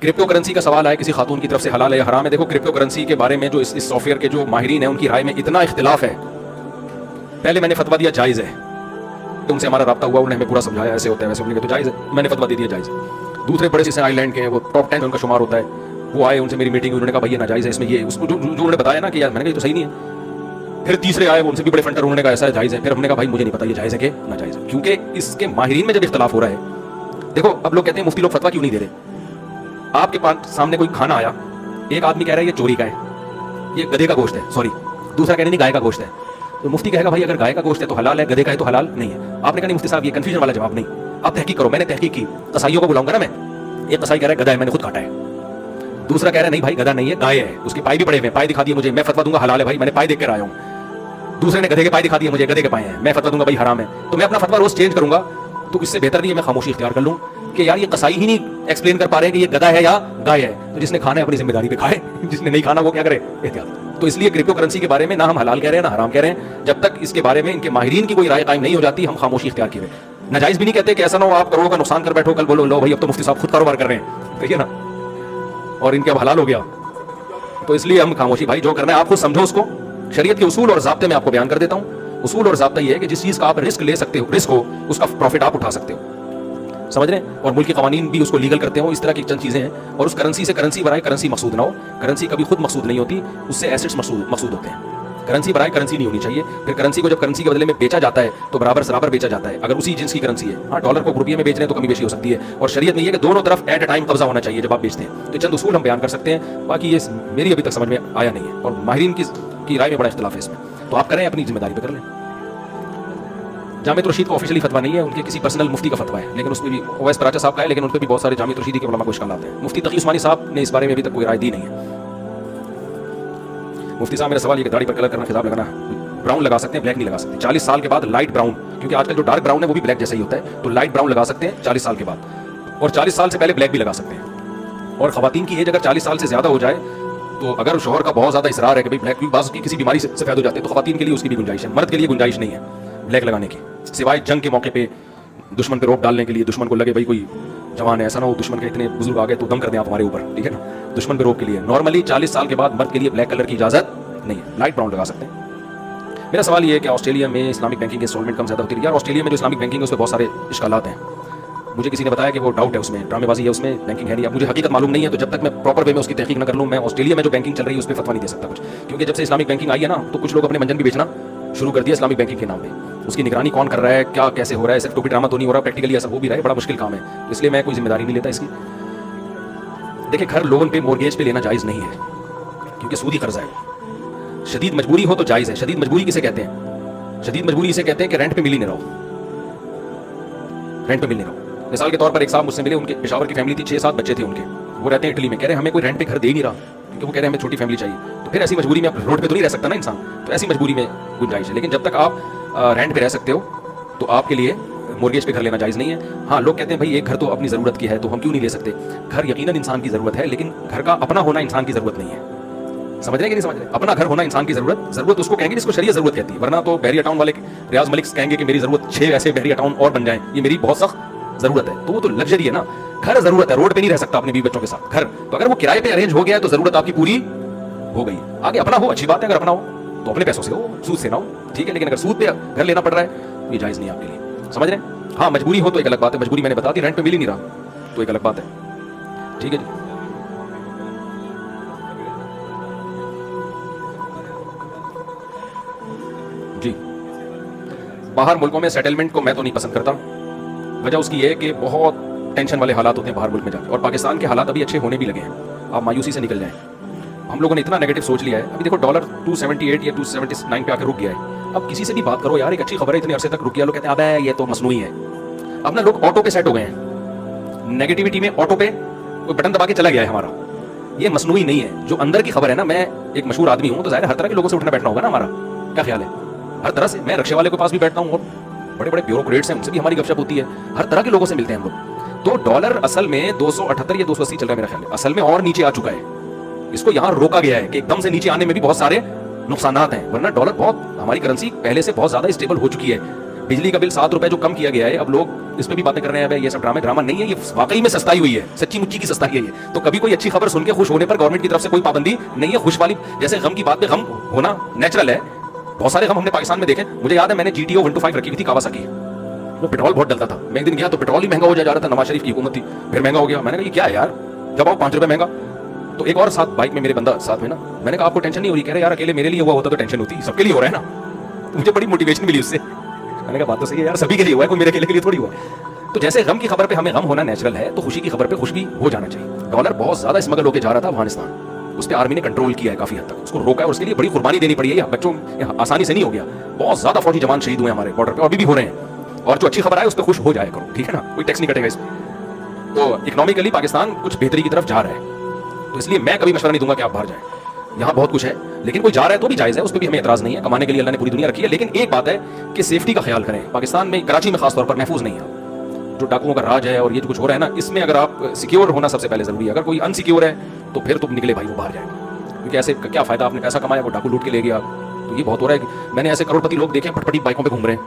Crypto currency کا سوال آیا کسی خاتون کی طرف سے حلال ہے یا حرام ہے. دیکھو کرپٹو کرنسی کے بارے میں جو اس سافٹ ویئر کے جو ماہرین ہیں ان کی رائے میں اتنا اختلاف ہے. پہلے میں نے فتویٰ دیا جائز ہے, تو ان سے ہمارا رابطہ ہوا, انہوں نے ہمیں پورا سمجھایا ایسے ہوتا ہے ویسے, تو جائز ہے, میں نے فتویٰ دے دیا جائز ہے. دوسرے بڑے سے آئی لینڈ کے ہیں, وہ ٹاپ 10 ان کا شمار ہوتا ہے, وہ آئے, ان سے میری میٹنگ, انہوں نے کہا بھائی یہ ناجائز ہے, اس میں یہ اس کو جو انہوں نے بتایا نا کہ یار میں نے کہا یہ تو صحیح نہیں ہے. پھر تیسرے آئے, ان سے بھی بڑے فنڈر, انہوں نے کہا ایسا ہے جائز ہے. پھر ہم نے کہا بھائی مجھے نہیں پتا یہ جائز ہے کہ ناجائز ہے, کیونکہ اس کے ماہرین میں جب اختلاف ہو رہا ہے. دیکھو اب لوگ کہتے ہیں مفتی لوگ فتویٰ کیوں نہیں دے رہے. آپ کے پاس سامنے کوئی کھانا آیا, ایک آدمی کہہ رہا ہے یہ چوری کا ہے, یہ گدھے کا گوشت ہے, سوری دوسرا کہہ رہے نہیں گائے کا گوشت ہے. تو مفتی کہے گا بھائی اگر گائے کا گوشت ہے تو حلال ہے, گدھے کا ہے تو حلال نہیں ہے. آپ نے کہا نہیں مفتی صاحب یہ کنفیوژن والا جواب نہیں, آپ تحقیق کرو. میں نے تحقیق کی, قصائیوں کو بلاؤں گا نا میں. ایک قصائی کہہ رہا ہے گدھا ہے, میں نے خود کاٹا ہے. دوسرا کہہ رہا ہے نہیں بھائی گدھا نہیں ہے, گائے ہے, اس کے پائے بھی پڑے ہوئے, پائے دکھا دیے مجھے, میں فتویٰ دوں گا حلال ہے بھائی, میں نے پائے دیکھ کر آیا ہوں. دوسرے نے گدھے کے پائے دکھا دیے مجھے, گدھے کے پائے ہیں, میں فتویٰ دوں گا بھائی حرام ہے. تو میں اپنا فتویٰ روز چینج کروں گا, تو اس سے بہتر نہیں ہے میں خاموشی اختیار کر لوں کہ یار یہ قصائی ہی نہیں ایکسپلین کر پا رہے ہیں کہ یہ گدھا ہے یا گائے ہے. تو جس نے کھانا ہے اپنی ذمہ داری پہ کھائے, جس نے نہیں کھانا وہ کیا کرے, احتیاط. تو اس لیے کرپٹو کرنسی کے بارے میں نہ ہم حلال کہہ رہے ہیں نہ حرام کہہ رہے ہیں, جب تک اس کے بارے میں ان کے ماہرین کی کوئی رائے قائم نہیں ہو جاتی ہم خاموشی اختیار کیے ہوئے. ناجائز بھی نہیں کہتے کہ ایسا نہ ہو آپ کروڑوں کا نقصان کر بیٹھو, کل بولو لو بھائی اب تو مفتی صاحب خود کاروبار کر رہے ہیں, دیکھیے نا, اور ان کے اب حلال ہو گیا. تو اس لیے ہم خاموشی, بھائی جو کرنا ہے آپ خود سمجھو اس کو. شریعت کے اصول اور ضابطے میں آپ کو بیان کر دیتا ہوں. اصول اور ضابطہ یہ ہے کہ جس چیز کا آپ رسک لے سکتے ہو, رسک ہو, اس کا پروفٹ آپ اٹھا سکتے ہو, سمجھ رہے ہیں, اور ملکی قوانین بھی اس کو لیگل کرتے ہوں. اس طرح کی چند چیزیں ہیں. اور اس کرنسی سے کرنسی برائے کرنسی مقصود نہ ہو. کرنسی کبھی خود مقصود نہیں ہوتی, اس سے ایسٹس مقصود ہوتے ہیں. کرنسی برائے کرنسی نہیں ہونی چاہیے. پھر کرنسی کو جب کرنسی کے بدلے میں بیچا جاتا ہے تو برابر سرابر بیچا جاتا ہے, اگر اسی جنس کی کرنسی ہے. ہاں ڈالر کو روپیے میں بیچ رہے ہیں تو کمی بیشی ہو سکتی ہے, اور شریعت میں یہ کہ دونوں طرف ایٹ اے ٹائم قبضہ ہونا چاہیے جب آپ بیچتے ہیں. تو چند اصول ہم بیان کر سکتے ہیں, باقی یہ میری ابھی تک سمجھ میں آیا نہیں ہے, اور ماہرین کی رائے میں بڑا اختلاف ہے اس میں. تو آپ کریں اپنی ذمہ داری پہ کر لیں. جامعۃ رشید کا آفیشلی فتویٰ نہیں ہے, ان کے کسی پرسنل مفتی کا فتویٰ ہے, لیکن اس میں بھی اویس پراچا صاحب کا ہے, لیکن ان پہ بھی بہت سارے جامعۃ رشیدی کے علماء کو اشکالات ہیں. مفتی تقی عثمانی صاحب نے اس بارے میں ابھی تک کوئی رائے دی نہیں ہے. مفتی صاحب میرا سوال یہ کہ داڑھی پر کلر کرنا, خطاب لگانا, براؤن لگا سکتے ہیں, بلیک نہیں لگا سکتے. 40 سال کے بعد لائٹ براؤن, کیونکہ آج کل جو ڈارک براؤن ہے وہ بھی بلیک جیسا ہی ہوتا ہے, تو لائٹ براؤن لگا سکتے ہیں 40 سال کے بعد, اور 40 سال سے پہلے بلیک بھی لگا سکتے ہیں. اور خواتین کی ایج اگر 40 سال سے زیادہ ہو جائے تو اگر شوہر کا بہت زیادہ اصرار ہے کہ بلیک بھی بعض کی کسی بیماری سے سفید ہو جاتے ہیں, تو خواتین کے لیے اس کی بھی گنجائش ہے. مرد کے لیے گنجائش نہیں ہے بلیک لگانے کی, سوائے جنگ کے موقع پہ دشمن پہ روک ڈالنے کے لیے. دشمن کو لگے بھائی کوئی جوان ہے, ایسا نہ ہو دشمن کے اتنے بزرگ آ گئے تو دم کر دیں آپ ہمارے اوپر, ٹھیک ہے نا, دشمن پہ روک کے لیے. نارملی 40 سال کے بعد مرد کے لیے بلیک کلر کی اجازت نہیں ہے, لائٹ براؤن لگا سکتے ہیں. میرا سوال یہ ہے کہ آسٹریلیا میں اسلامک بینکنگ انسٹالمنٹ کم زیادہ ہوتی ہے. یار آسٹریلیا میں جو اسلامک بینکنگ ہے اس میں بہت سارے اشکالات ہیں. مجھے کسی نے بتایا کہ وہ ڈاؤٹ ہے اس میں, ڈرامے بازی ہے اس میں, بینکنگ ہے نہیں. اب مجھے حقیقت معلوم نہیں ہے, تو جب تک میں پراپر وے میں اس کی تحقیق نہ کر لوں میں آسٹریلیا میں جو بینکنگ چل رہی ہے اس پہ فتویٰ نہیں دے سکتا کچھ. کیونکہ جب سے اسلامک بینکنگ آئی ہے نا تو کچھ لوگ اپنے منجن بھی بیچنا شروع کر دیا اسلامک بینکنگ کے نام پہ. اس کی نگرانی کون کر رہا ہے, کیا کیسے ہو رہا ہے, صرف ٹوپی ڈرامہ تو نہیں ہو رہا, پریکٹیکلی ایسا ہو بھی رہا ہے, بڑا مشکل کام ہے. اس لیے میں کوئی ذمہ داری نہیں لیتا اس کی. دیکھیں گھر لون پہ مورگیج پہ لینا جائز نہیں ہے, کیونکہ سودی قرضہ ہے. شدید مجبوری ہو تو جائز ہے. شدید مجبوری کسے کہتے ہیں, شدید مجبوری اسے کہتے ہیں کہ رینٹ پہ مل ہی نہیں رہو, رینٹ پہ مل نہیں رہو. مثال کے طور پر ایک صاحب مجھ سے ملے, ان کے پشاور کی فیملی تھی, 6-7 بچے تھے ان کے, وہ رہتے ہیں اٹلی میں. کہہ رہے ہیں ہمیں کوئی رینٹ پہ گھر دے ہی نہیں رہا, کیونکہ وہ کہہ رہے ہیں ہمیں چھوٹی فیملی چاہیے. تو پھر ایسی مجبوری میں آپ روڈ پہ تو نہیں رہ سکتا نا انسان, تو ایسی مجبوری میں گنجائش ہے. لیکن جب تک آپ رینٹ پہ رہ سکتے ہو تو آپ کے لیے مورگیج پہ گھر لینا جائز نہیں ہے. ہاں لوگ کہتے ہیں بھائی ایک گھر تو اپنی ضرورت کی ہے تو ہم کیوں نہیں لے سکتے. گھر یقیناً انسان کی ضرورت ہے, لیکن گھر کا اپنا ہونا انسان کی ضرورت نہیں ہے. سمجھ رہے ہیں کہ نہیں سمجھ رہے, اپنا گھر ہونا انسان کی ضرورت اس کو کہیں گے جس کو شریعت ضرورت کہتی ہے. ورنہ تو بحریہ ٹاؤن والے ریاض ملک کہیں گے کہ میری ضرورت 6 ایسے بحریہ ٹاؤن اور بن جائیں, یہ میری بہت سخت ضرورت ہے. تو وہ تو لگژری ہے نا, گھر ضرورت ہے, روڈ پہ نہیں رہ سکتا اپنے بیوی بچوں کے ساتھ. گھر تو اگر وہ کرائے پہ ارینج ہو گیا ہے تو ضرورت آپ کی پوری ہو گئی. آگے اپنا ہو اچھی بات ہے, اگر اپنا ہو تو اپنے پیسوں سے ہو, سود سے نہ ہو, ٹھیک ہے. لیکن اگر سود پہ گھر لینا پڑ رہا ہے تو یہ جائز نہیں آپ کے لیے, سمجھ رہے ہیں. ہاں مجبوری ہو تو ایک الگ بات ہے, مجبوری میں نے بتا دی, رینٹ پہ مل ہی نہیں رہا تو ایک الگ بات ہے, ٹھیک ہے جی. باہر ملکوں میں سیٹلمنٹ کو میں تو نہیں پسند کرتا. وجہ اس کی یہ ہے کہ بہت ٹینشن والے حالات ہوتے ہیں باہر ملک میں جا کے, اور پاکستان کے حالات ابھی اچھے ہونے بھی لگے ہیں. آپ مایوسی سے نکل جائیں. ہم لوگوں نے اتنا نیگیٹو سوچ لیا ہے. ابھی دیکھو ڈالر 278 یا 279 پہ آ کے رک گیا ہے. اب کسی سے بھی بات کرو یار, ایک اچھی خبر ہے, اتنے عرصے تک رک گیا, لوگ کہتے ہیں ابے یہ تو مصنوعی ہے. اب نا لوگ آٹو پہ سیٹ ہو گئے ہیں, نیگیٹیوٹی میں آٹو پہ کوئی بٹن دبا کے چلا گیا ہے ہمارا. یہ مصنوعی نہیں ہے, جو اندر کی خبر ہے نا. میں ایک مشہور آدمی ہوں تو ظاہر ہر طرح کے لوگوں سے اٹھنا بیٹھنا ہوگا نا ہمارا, کیا خیال ہے. ہر طرح سے میں رکشے والے کے پاس بھی بیٹھتا ہوں, اور بڑے بڑے بیوروکریٹس ہیں ان سے بھی ہماری گپ شپ ہوتی ہے, ہر طرح کے لوگوں سے ملتے ہیں ہم لوگ. تو ڈالر اصل میں 278 یا 280 چل رہا ہے میرا خیال ہے, اصل میں اور نیچے آ چکا ہے. اس کو یہاں روکا گیا ہے کہ ایک دم سے نیچے آنے میں بھی بہت سارے نقصانات ہیں, ورنہ ڈالر بہت, ہماری کرنسی پہلے سے بہت زیادہ اسٹیبل ہو چکی ہے. بجلی کا بل 7 روپے جو کم کیا گیا ہے، اب لوگ اس پہ بھی باتیں کر رہے ہیں یہ سب ڈرامہ نہیں ہے، یہ واقعی میں سستائی ہوئی ہے، سچی مچی کی سستائی ہے یہ. تو کبھی کوئی اچھی خبر سن کے خوش ہونے پر گورنمنٹ کی طرف سے کوئی پابندی نہیں ہے. خوش والی جیسے غم کی بات پہ غم ہونا نیچرل ہے. بہت سارے غم ہم نے پاکستان میں دیکھے. مجھے یاد ہے میں نے GTO 125 رکھی ہوئی تھی کاواساکی، وہ پیٹرول بہت ڈلتا تھا. میں ایک دن گیا تو پیٹرول ہی مہنگا ہو جا رہا تھا، نواز شریف کی حکومت تھی، پھر مہنگا ہو گیا. میں نے کہا یہ کیا ہے یار، جب آؤ 5 روپے مہنگا. تو ایک اور ساتھ بائک میں میرے بندہ ساتھ میں نا، میں نے کہا آپ کو ٹینشن نہیں ہو رہی؟ کہہ رہے یار اکیلے میرے لیے ہوا ہوتا تو ٹینشن ہوتی، سب کے لیے ہو رہا ہے نا. مجھے بڑی موٹیویشن ملی اس سے. میں نے کہا بات تو صحیح ہے یار، سبھی کے لیے ہوا ہے، کوئی میرے اکیلے کے لیے تھوڑی ہوا ہے. تو جیسے غم کی خبر پہ ہمیں غم ہونا نیچرل ہے، تو خوشی کی خبر پہ خوش بھی ہو جانا چاہیے. ڈالر بہت زیادہ اسمگل ہو کے جا رہا تھا افغانستان، اس پہ آرمی نے کنٹرول کیا ہے کافی حد تک، اس کو روکا ہے اور اس کے لیے بڑی قربانی دینی پڑی ہے. یہ بچوں آسانی سے نہیں ہو گیا، بہت زیادہ فوجی جوان شہید ہوئے ہمارے بارڈر پہ، اور بھی ہو رہے ہیں. اور جو اچھی خبر آئے اس پہ خوش ہو جائے کرو، ٹھیک ہے نا، کوئی ٹیکس نہیں کٹے گا اس پہ. تو اکنامکلی پاکستان کچھ بہتری کی طرف جا رہا ہے، تو اس لیے میں کبھی مشورہ نہیں دوں گا کہ آپ باہر جائیں. یہاں بہت کچھ ہے، لیکن کوئی جا رہا ہے تو بھی جائز ہے، اس پہ بھی ہمیں اعتراض نہیں ہے. کمانے کے لیے اللہ نے پوری دنیا رکھی ہے، لیکن ایک بات ہے کہ سیفٹی کا خیال کریں. پاکستان میں کراچی میں خاص طور پر محفوظ نہیں ہے. جو ڈاکوؤں کا راج ہے اور یہ جو کچھ ہو رہا ہے نا، اس میں اگر آپ سیکیور ہونا سب سے پہلے ضروری ہے. اگر کوئی ان سیکیور ہے تو پھر تو نکلے بھائی وہ باہر جائے گا، کیونکہ ایسے کیا فائدہ، آپ نے پیسہ کمایا وہ ڈاکو لوٹ کے لے گیا. تو یہ بہت ہو رہا ہے. میں نے ایسے کروڑپتی لوگ دیکھے پھٹ پٹی بائکوں پہ گھوم رہے ہیں.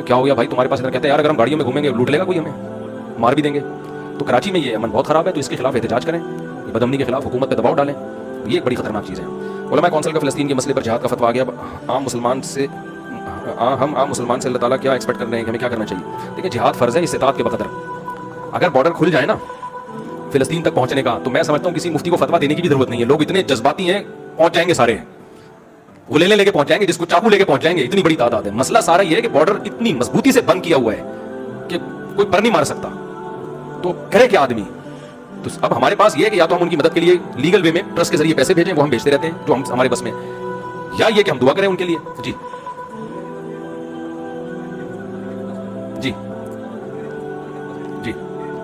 کیا ہو گیا بھائی تمہارے پاس؟ ادھر کہتے ہیں یار اگر ہم گاڑیوں میں گھومیں گے لوٹ لے گا کوئی، ہمیں مار بھی دیں گے. تو کراچی میں یہ امن بہت خراب ہے، تو اس کے خلاف احتجاج کریں، بدامنی کے خلاف حکومت پہ دباؤ ڈالیں. یہ ایک بڑی خطرناک چیز ہے. علماء کونسل کا فلسطین کے مسئلے پر جہاد کا فتویٰ آ گیا. عام مسلمان سے اللہ تعالیٰ کیا ایکسپیکٹ کر رہے ہیں کہ ہمیں کیا کرنا چاہیے؟ دیکھیں جہاد فرض ہے استطاعت کے بقدر. اگر بارڈر کھل جائے نا فلسطین تک پہنچنے کا، تو میں سمجھتا ہوں کسی مفتی کو فتویٰ دینے کی بھی ضرورت نہیں ہے. لوگ اتنے جذباتی ہیں، پہنچ جائیں گے سارے، غلیلے لے کے پہنچ جائیں گے، جس کو چاقو لے کے پہنچ جائیں گے. اتنی بڑی تعداد ہے. مسئلہ سارا یہ ہے کہ بارڈر اتنی مضبوطی سے بند کیا ہوا ہے کہ کوئی پر نہیں مار سکتا. تو کرے کیا آدمی؟ تو اب ہمارے پاس یہ ہے کہ یا تو ہم ان کی مدد کے لیے لیگل وے میں ٹرسٹ کے ذریعے پیسے بھیجیں، وہ ہم بھیجتے رہتے ہیں جو ہم ہمارے بس میں، یا یہ کہ ہم دعا کریں ان کے لیے. جی جی جی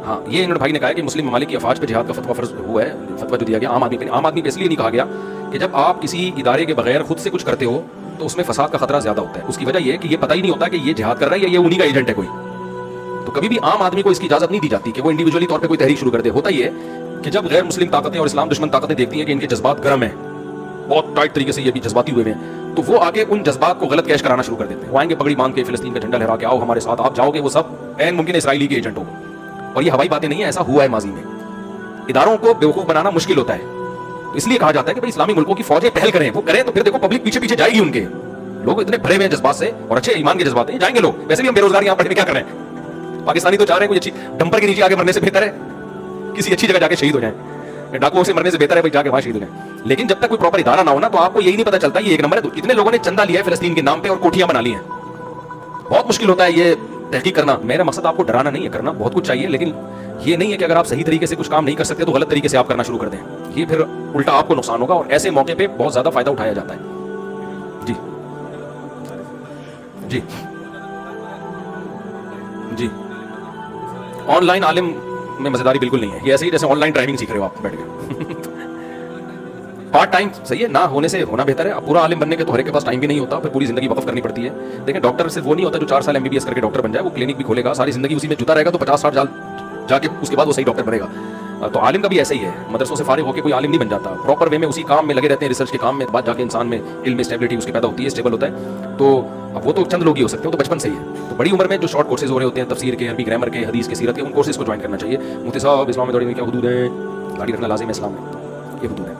ہاں، یہ انہوں نے بھائی نے کہا ہے کہ مسلم ممالک کی افواج پہ جہاد کا فتویٰ فرض ہوا ہے. فتویٰ جو دیا گیا عام آدمی پہ، عام آدمی پہ اس لیے نہیں کہا گیا کہ جب آپ کسی ادارے کے بغیر خود سے کچھ کرتے ہو تو اس میں فساد کا خطرہ زیادہ ہوتا ہے. اس کی وجہ یہ ہے کہ یہ پتہ ہی نہیں ہوتا کہ یہ جہاد کر رہا ہے یا یہ انہی کا ایجنٹ ہے کوئی. تو کبھی بھی عام آدمی کو اس کی اجازت نہیں دی جاتی کہ وہ انڈیویجولی طور پہ کوئی تحریک شروع کر دے. ہوتا یہ ہے کہ جب غیر مسلم طاقتیں اور اسلام دشمن طاقتیں دیکھتی ہیں کہ ان کے جذبات گرم ہیں، بہت ٹائٹ طریقے سے یہ بھی جذباتی ہوئے ہیں، تو وہ آگے ان جذبات کو غلط کیش کرانا شروع کر دیتے ہیں. وہ آئیں گے پگڑی باندھ کے فلسطین کا جھنڈا لہرا کے، آؤ ہمارے ساتھ. آپ جاؤ گے وہ سب عین ممکن اسرائیلی کے ایجنٹ ہو. اور یہ ہوائی باتیں نہیں ہیں، ایسا ہوا ہے ماضی میں. اداروں کو بیوقوف بنانا مشکل ہوتا ہے، تو اس لیے کہا جاتا ہے کہ بھائی اسلامی ملکوں کی فوجیں پہل کریں. وہ کریں تو پھر دیکھو پبلک پیچھے پیچھے جائے گی ان کے. لوگ اتنے بھرے ہوئے ہیں جذبات سے اور اچھے ایمان کے جذبات ہیں، جائیں گے لوگ. ویسے بھی ہم بے روزگار یہاں بیٹھے کیا کر رہے ہیں؟ پاکستانی تو چاہ رہے ہیں کوئی اچھی ڈمپر کے نیچے آگے مرنے سے بہتر ہے کسی اچھی جگہ جا کے شہید ہو جائیں. ڈاکوؤں سے مرنے سے بہتر ہے بھائی جا کے وہاں شہید ہو جائیں. لیکن جب تک کوئی پراپر ادارہ نہ ہونا تو آپ کو یہی نہیں پتہ چلتا یہ ایک نمبر ہے. کتنے لوگوں نے چندہ لیا ہے فلسطین کے نام پہ اور کوٹھیاں بنا لی ہیں. بہت مشکل ہوتا ہے یہ تحقیق کرنا. میرا مقصد آپ کو ڈرانا نہیں ہے، کرنا بہت کچھ چاہیے، لیکن یہ نہیں ہے کہ اگر آپ صحیح طریقے سے کچھ کام نہیں کر سکتے تو غلط طریقے سے آپ کرنا شروع کر دیں. یہ پھر الٹا آپ کو نقصان ہوگا، اور ایسے موقع پہ بہت زیادہ فائدہ اٹھایا جاتا ہے. جی جی جی آن لائن عالم میں مزیداری بالکل نہیں ہے. یہ ایسے ہی جیسے آن لائن ڈرائیونگ سیکھ رہے ہو آپ بیٹھ کے. پارٹ ٹائم صحیح ہے، نہ ہونے سے ہونا بہتر ہے. اب پورا عالم بننے کے تو ہر ایک کے پاس ٹائم بھی نہیں ہوتا، پھر پوری زندگی وقف کرنی پڑتی ہے. دیکھیں ڈاکٹر صرف وہ نہیں ہوتا جو 4 سال MBBS کر کے ڈاکٹر بن جائے. وہ کلینک بھی کھولے گا، ساری زندگی اسی میں جوتا رہے گا، تو 50-60 سال جا کے اس کے بعد وہ صحیح ڈاکٹر بنے گا. تو عالم کا بھی ایسا ہی ہے، مدرسوں سے فارغ ہو کے کوئی عالم نہیں بن جاتا. پراپر وے میں اسی کام میں لگے رہتے ہیں، ریسرچ کے کام میں، بعد جا کے انسان میں علم میں اسٹیبلٹی اس کی پیدا ہوتی ہے، اسٹیبل ہوتا ہے. تو اب وہ تو چند لوگ ہی ہو سکتے ہیں، تو بچپن سے ہی ہے. تو بڑی عمر میں جو شارٹ کورسز ہو رہے ہوتے ہیں تفسیر کے، عربی گرامر کے، حدیث کے، سیرت کے، ان کورسز کو جوائن کرنا چاہیے. مفتی صاحب اسلام میں داڑھی کیا حدود ہیں؟ داڑھی رکھنا لازم ہے اسلام میں، یہ حدود ہے.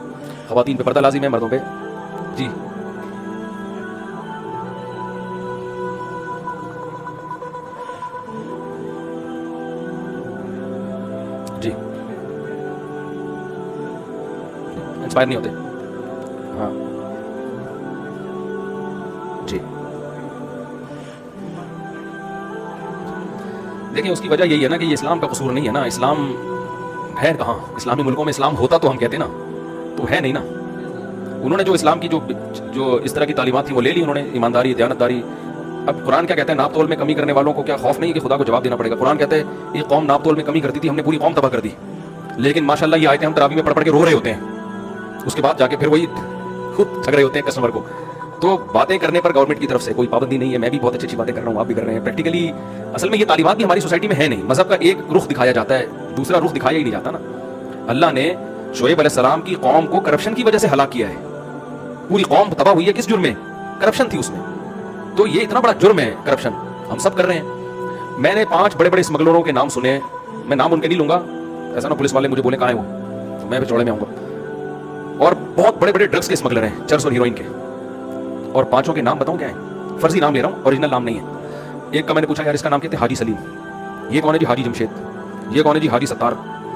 خواتین پہ پردہ لازم ہے، مردوں پہ جی جی انسپائر نہیں ہوتے. ہاں جی دیکھیں اس کی وجہ یہی ہے نا کہ یہ اسلام کا قصور نہیں ہے نا. اسلام ہے کہاں؟ اسلامی ملکوں میں اسلام ہوتا تو ہم کہتے نا، تو ہے نہیں نا. انہوں نے جو اسلام کی جو اس طرح کی تعلیمات تھیں وہ لے لی انہوں نے، ایمانداری، دیانتداری. اب قرآن کیا کہتا ہے؟ ناپ تول میں کمی کرنے والوں کو کیا خوف نہیں کہ خدا کو جواب دینا پڑے گا؟ قرآن کہتا ہے یہ قوم ناپ تول میں کمی کرتی تھی، ہم نے پوری قوم تباہ کر دی. لیکن ماشاءاللہ یہ آیتیں ہم تراویح میں پڑھ پڑھ کے رو رہے ہوتے ہیں، اس کے بعد جا کے پھر وہی خود ٹھگ رہے ہوتے ہیں کسٹمر کو. تو باتیں کرنے پر گورنمنٹ کی طرف سے کوئی پابندی نہیں ہے. میں بھی بہت اچھی باتیں کر رہا ہوں، آپ بھی کر رہے ہیں. پریکٹیکلی اصل میں یہ تعلیمات بھی ہماری سوسائٹی میں ہے نہیں. مذہب کا ایک رخ دکھایا جاتا ہے، دوسرا رخ دکھایا ہی نہیں جاتا نا. اللہ نے شعیب علیہ السلام کی قوم کو کرپشن کی وجہ سے ہلاک کیا ہے. پوری قوم تباہ ہوئی ہے کس جرم میں؟ کرپشن تھی اس میں. تو یہ اتنا بڑا جرم ہے کرپشن. ہم سب کر رہے ہیں. میں نے 5 بڑے بڑے اسمگلروں کے نام سنے ہیں, میں نام ان کے نہیں لوں گا, ایسا نہ پولیس والے مجھے بولیں کہاں ہے وہ, میں چوڑے میں آؤں گا. اور بہت بڑے بڑے ڈرگس کے اسمگلر ہیں, چرس اور ہیروئن کے, اور 5 کے نام بتاؤں کیا ہیں, فرضی نام لے رہا ہوں, اوریجنل نام نہیں ہے. ایک کا میں نے پوچھا یار اس کا نام کیا ہے, حاجی سلیم. یہ کون ہے جی, حاجی جمشید. یہ کون ہے جی, حاجی ستار.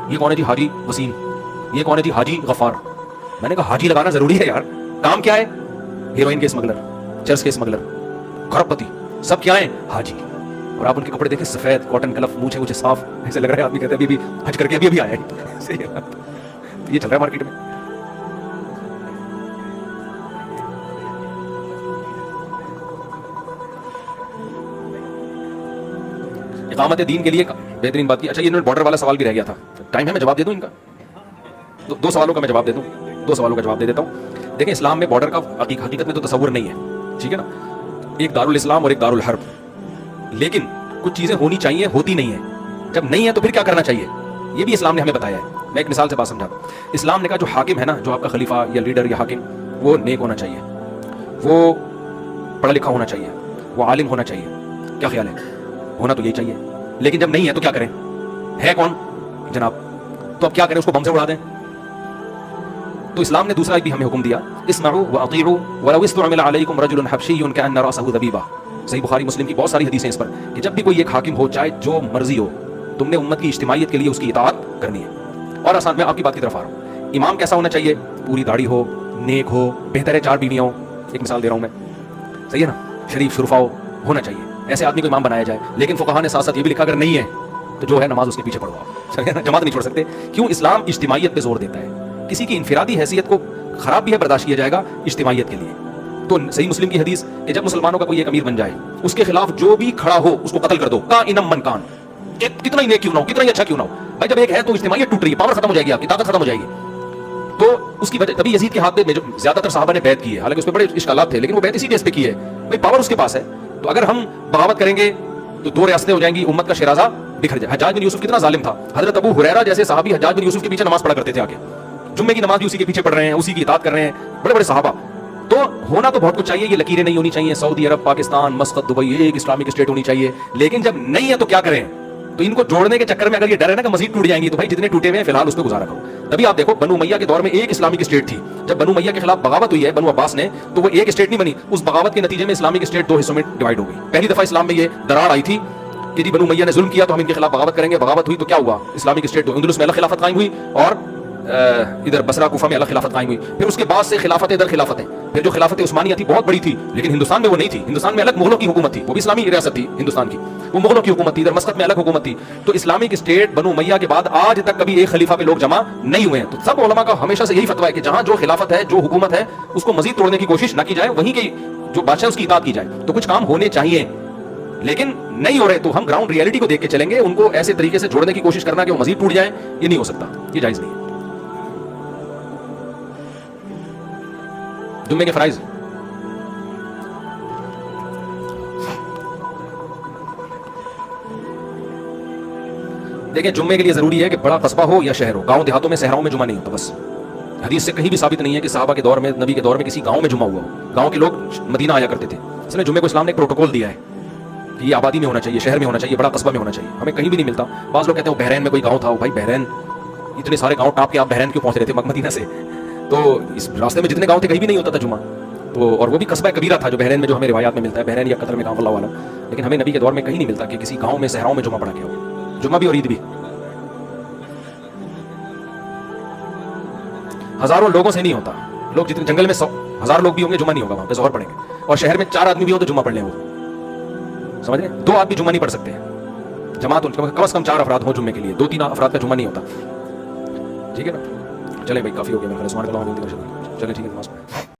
یہ کون ہے جی, حاجی وسیم. یہ کون ہے جی, حاجی غفار. میں نے کہا حاجی لگانا ضروری ہے یار, کام کیا ہے, ہیروئن کے اسمگلر, چرس کے اسمگلر, کھرب پتی, سب کیا ہیں, حاجی. اور آپ ان کے کپڑے دیکھیں, سفید کاٹن کلف, مونچھے مجھے صاف, ایسے لگ رہا ہے آدمی کہتے ہیں ابھی حج کر کے ابھی آیا ہے. صحیح ہے, یہ چل رہا ہے مارکیٹ میں. اقامت دین کے لیے بہترین بات کی. اچھا یہ بارڈر والا سوال بھی رہ گیا تھا, ٹائم ہے میں جواب دے دوں ان کا, 2 سوالوں کا میں جواب دے دوں, 2 سوالوں کا جواب دے دیتا ہوں. دیکھیں اسلام میں بارڈر کا حقیقت میں تو تصور نہیں ہے, ٹھیک ہے نا, ایک دارالاسلام اور ایک دارالحرب, لیکن کچھ چیزیں ہونی چاہیے, ہوتی نہیں ہے. جب نہیں ہے تو پھر کیا کرنا چاہیے, یہ بھی اسلام نے ہمیں بتایا ہے. میں ایک مثال سے بات سمجھا. اسلام نے کہا جو حاکم ہے نا, جو آپ کا خلیفہ یا لیڈر یا حاکم, وہ نیک ہونا چاہیے, وہ پڑھا لکھا ہونا چاہیے, وہ عالم ہونا چاہیے. کیا خیال ہے, ہونا تو یہی چاہیے, لیکن جب نہیں ہے تو کیا کریں, ہے کون جناب, تو اب کیا کریں, اس کو بم سے اڑا دیں. تو اسلام نے دوسرا بھی ہمیں حکم دیا, اسمعوا واطیعوا ولو استعمل علیکم رجل حبشی کأن رأسه ذبیبہ. صحیح بخاری مسلم کی بہت ساری حدیثیں اس پر, کہ جب بھی کوئی ایک حاکم ہو, چاہے جو مرضی ہو, تم نے امت کی اجتماعیت کے لیے اس کی اطاعت کرنی ہے. اور آسان, میں آپ کی بات کی طرف آ رہا ہوں. امام کیسا ہونا چاہیے, پوری داڑھی ہو, نیک ہو, بہتر ہے 4 بیویاں ہوں. ایک مثال دے رہا ہوں میں, صحیح ہے نا, شریف شرفا ہونا چاہیے, ایسے آدمی کو امام بنایا جائے. لیکن فقہا نے ساتھ ساتھ یہ بھی لکھا اگر نہیں ہے تو جو ہے نماز اس کے پیچھے پڑھواؤ, صحیح ہے نا, جماعت نہیں چھوڑ سکتے. کیوں, اسلام اجتماعیت پہ زور دیتا ہے. کسی کی انفرادی حیثیت کو خراب بھی ہے برداشت کیا جائے گا اجتماعیت کے لیے. تو صحیح مسلم کی حدیث کہ جب مسلمانوں کا کوئی ایک امیر بن جائے, اس کے خلاف جو بھی کھڑا ہو اس کو قتل کر دو, کائنم من کان, کتنا ہی نیک کیوں نہ ہو, کتنا ہی اچھا کیوں نہ ہو. بھائی جب ایک ہے تو اجتماعیت ٹوٹ رہی ہے, پاور ختم ہو جائے گی, آپ کی طاقت ختم ہو جائے گی. تو اس کی وجہ تبھی یزید کے ہاتھ میں جو زیادہ تر صحابہ نے بیعت کی ہے, حالانکہ اس میں بڑے اشکالات تھے, لیکن وہ بیعت اسی بیس پہ کی ہے, بھائی پاور اس کے پاس ہے. تو اگر ہم بغاوت کریں گے تو 2 ریاستیں ہو جائیں گی, امت کا شیرازہ بکھر جائے. حجاج بن یوسف کتنا ظالم تھا, حضرت ابو ہریرہ جیسے صحابی حجاج بن یوسف کے پیچھے نماز پڑھا کرتے تھے, آگے جمعے کی نماز بھی اسی کے پیچھے پڑھ رہے ہیں, اسی کی اطاعت کر رہے ہیں, بڑے بڑے صحابہ. تو ہونا تو بہت کچھ چاہیے, یہ لکیریں نہیں ہونی چاہیے, سعودی عرب, پاکستان, مسقط, دبئی, ایک اسلامک اسٹیٹ ہونی چاہیے. لیکن جب نہیں ہے تو کیا کریں, تو ان کو جوڑنے کے چکر میں اگر یہ ڈر ہے نا کہ مزید ٹوٹ جائیں گی, تو بھائی جتنے ٹوٹے ہوئے ہیں فی الحال اس پہ گزارا کرو. تبھی آپ دیکھو بنو امیہ کے دور میں ایک اسلامک اسٹیٹ تھی, جب بنو امیہ کے خلاف بغاوت ہوئی ہے بنو عباس نے, تو وہ ایک اسٹیٹ نہیں بنی, اس بغاوت کے نتیجے میں اسلامک اسٹیٹ 2 حصوں میں ڈیوائڈ ہو گئی. پہلی دفعہ اسلام میں یہ دراڑ آئی تھی کہ جی بنو امیہ نے ظلم کیا تو ہم ان کے خلاف بغاوت کریں گے. بغاوت ہوئی تو کیا ہوا, اسلامک اسٹیٹ اندلس میں الگ خلافت قائم ہوئی, اور ادھر بصرہ کوفہ میں الگ خلافت قائم ہوئی. پھر اس کے بعد سے خلافتیں در خلافتیں, پھر جو خلافت عثمانیہ تھی بہت بڑی تھی, لیکن ہندوستان میں وہ نہیں تھی. ہندوستان میں الگ مغلوں کی حکومت تھی, وہ بھی اسلامی ریاست تھی ہندوستان کی, وہ مغلوں کی حکومت تھی. ادھر مسقط میں الگ حکومت تھی. تو اسلامک اسٹیٹ بنو امیہ کے بعد آج تک کبھی ایک خلیفہ پہ لوگ جمع نہیں ہوئے ہیں. تو سب علماء کا ہمیشہ سے یہی فتویٰ ہے کہ جہاں جو خلافت ہے, جو حکومت ہے, اس کو مزید توڑنے کی کوشش نہ کی جائے, وہیں کے جو بادشاہ اس کی اطاعت کی جائے. تو کچھ کام ہونے چاہیے, لیکن نہیں ہو رہے تو ہم گراؤنڈ ریئلٹی کو دیکھ کے چلیں گے. ان کو ایسے طریقے سے جوڑنے کی کوشش کرنا کہ وہ مزید ٹوٹ جائیں, یہ نہیں ہو سکتا, یہ جائز نہیں ہے. جمعے کے فرائض, دیکھیں جمعے کے لیے ضروری ہے کہ بڑا قصبہ ہو یا شہر ہو. گاؤں دیہاتوں میں, صحراؤں میں جمعہ نہیں ہوتا. بس حدیث سے کہیں بھی ثابت نہیں ہے کہ صحابہ کے دور میں, نبی کے دور میں کسی گاؤں میں جمعہ ہوا ہو. گاؤں کے لوگ مدینہ آیا کرتے تھے, اس لیے جمعے کو اسلام نے ایک پروٹوکول دیا ہے کہ یہ آبادی میں ہونا چاہیے, شہر میں ہونا چاہیے, بڑا قصبہ میں ہونا چاہیے. ہمیں کہیں بھی نہیں ملتا. بعض لوگ کہتے ہیں بحرین میں کوئی گاؤں تھا. بھائی بحرین, اتنے سارے گاؤں ٹاپ کے آپ بحرین کیوں پہنچ رہے تھے مدینہ سے؟ تو اس راستے میں جتنے گاؤں تھے کہیں بھی نہیں ہوتا تھا جمعہ. تو اور وہ بھی قصبہ کبیرہ تھا جو بحرین میں, جو ہمیں روایات میں ملتا ہے, بحرین یا قطر میں گاؤں اللہ عالم. لیکن ہمیں نبی کے دور میں کہیں نہیں ملتا کہ کسی گاؤں میں, صحراؤں میں جمعہ پڑھا گیا ہو. جمعہ بھی اور عید بھی ہزاروں لوگوں سے نہیں ہوتا. لوگ جتنے جنگل میں 100,000 لوگ بھی ہوں گے, جمعہ نہیں ہوگا وہاں پہ, ظہر پڑھیں گے. اور شہر میں 4 آدمی بھی ہو تو جمعہ پڑھ لیں, وہ سمجھ رہے ہیں. 2 آدمی جمعہ نہیں پڑھ سکتے ہیں. جماعت کم از کم 4 افراد ہوں جمعے کے لیے, 2-3 افراد کا جمعہ نہیں ہوتا. ٹھیک ہے نا, چلیں بھائی کافی ہو گیا میرے خیال. سبحان اللہ, چلیں ٹھیک ہے, نماز پڑھیں.